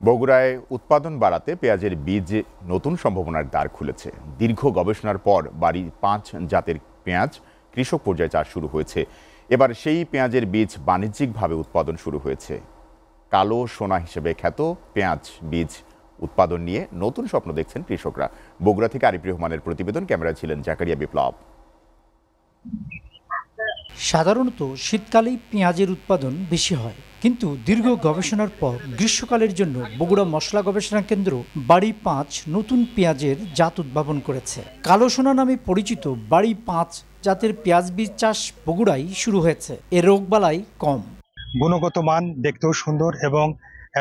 বগুড়ায় উৎপাদন বাড়াতে পেঁয়াজের বীজ নতুন সম্ভাবনার দ্বার খুলেছে। দীর্ঘ গবেষণার পর বাড়ি 5 জাতের পেঁয়াজ কৃষক পর্যায়ে চাষ শুরু হয়েছে। এবার সেই পেঁয়াজের বীজ বাণিজ্যিকভাবে উৎপাদন শুরু হয়েছে। কালো সোনা হিসেবে খ্যাত পেঁয়াজ বীজ উৎপাদন নিয়ে নতুন স্বপ্ন দেখছেন কৃষকরা। বগুড়া থেকে আরিফ রহমানের প্রতিবেদন, ক্যামেরায় ছিলেন জাকারিয়া বিপ্লব। সাধারণত শীতকালেই পেঁয়াজের উৎপাদন বেশি হয়, কিন্তু দীর্ঘ গবেষণার পর গ্রীষ্মকালের জন্য বগুড়া মশলা গবেষণা কেন্দ্র বাড়ি 5 নতুন পেঁয়াজের জাত উদ্ভাবন করেছে। কালো সোনা নামে পরিচিত বাড়ি 5 জাতের পেঁয়াজ বীজ চাষ বগুড়ায় শুরু হয়েছে। এর রোগবালাই কম, গুণগত মান দেখতেও সুন্দর এবং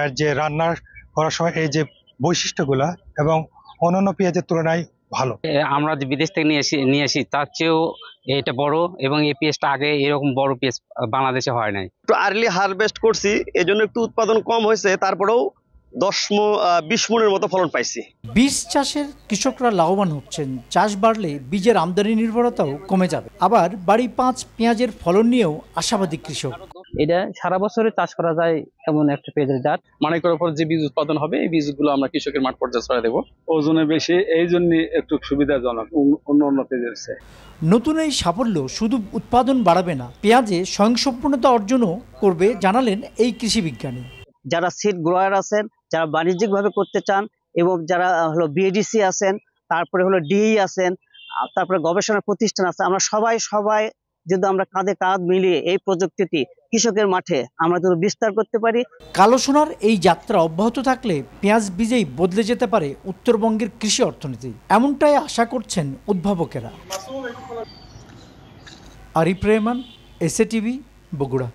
এর যে রান্নার করার সময় এই যে বৈশিষ্ট্যগুলা এবং অন্যান্য পেঁয়াজের তুলনায় ভালো। আমরা যে বিদেশ থেকে নিয়ে আসি তার চেয়েও এটা বড়, এবং এই পেঁয়াজটা আগে এরকম বড় পেঁয়াজ বাংলাদেশে হয় নাই। একটু আর্লি হারভেস্ট করছি, এজন্য একটু উৎপাদন কম হয়েছে, তারপরেও 20 মনের মতো ফলন পাইছি। বীজ চাষের কৃষকরা লাভবান হচ্ছেন। চাষ বাড়লে বীজের আমদানি নির্ভরতাও কমে যাবে। আবার বাড়ি 5 পেঁয়াজের ফলন নিয়েও আশাবাদী কৃষক। এটা সারা বছরে চাষ করা যায় এমন একটা পেঁয়াজের জাত। মানিকের উপর যে বীজ উৎপাদন হবে এই বীজগুলো আমরা কৃষকের মাঠ পর্যায়ে ছড়া দেবো। ওজনে বেশি, এই জন্য একটু সুবিধাজনক অন্য পেঁয়াজের চেয়ে। নতুন এই সাফল্য শুধু উৎপাদন বাড়াবে না, পেঁয়াজে স্বয়ংসম্পূর্ণতা অর্জনও করবে, জানালেন এই কৃষি বিজ্ঞানী। যারা সিড গ্রোয়ার আছেন, যারা বাণিজ্যিকভাবে করতে চান, এবং যারা বিএডিসি আছেন, তারপরে ডিই আছেন, তারপরে গবেষণা প্রতিষ্ঠান আছে, আমরা সবাই যদি আমরা কাঁধে কাঁধ মিলিয়ে এই প্রযুক্তিটি কৃষকের মাঠে আমরা যদি বিস্তার করতে পারি। কালো সোনার এই যাত্রা অব্যাহত থাকলে পেঁয়াজ বীজেই বদলে যেতে পারে উত্তরবঙ্গের কৃষি অর্থনীতি, এমনটাই আশা করছেন উদ্ভাবকেরা। Arif Rahman, SA TV, Bogura.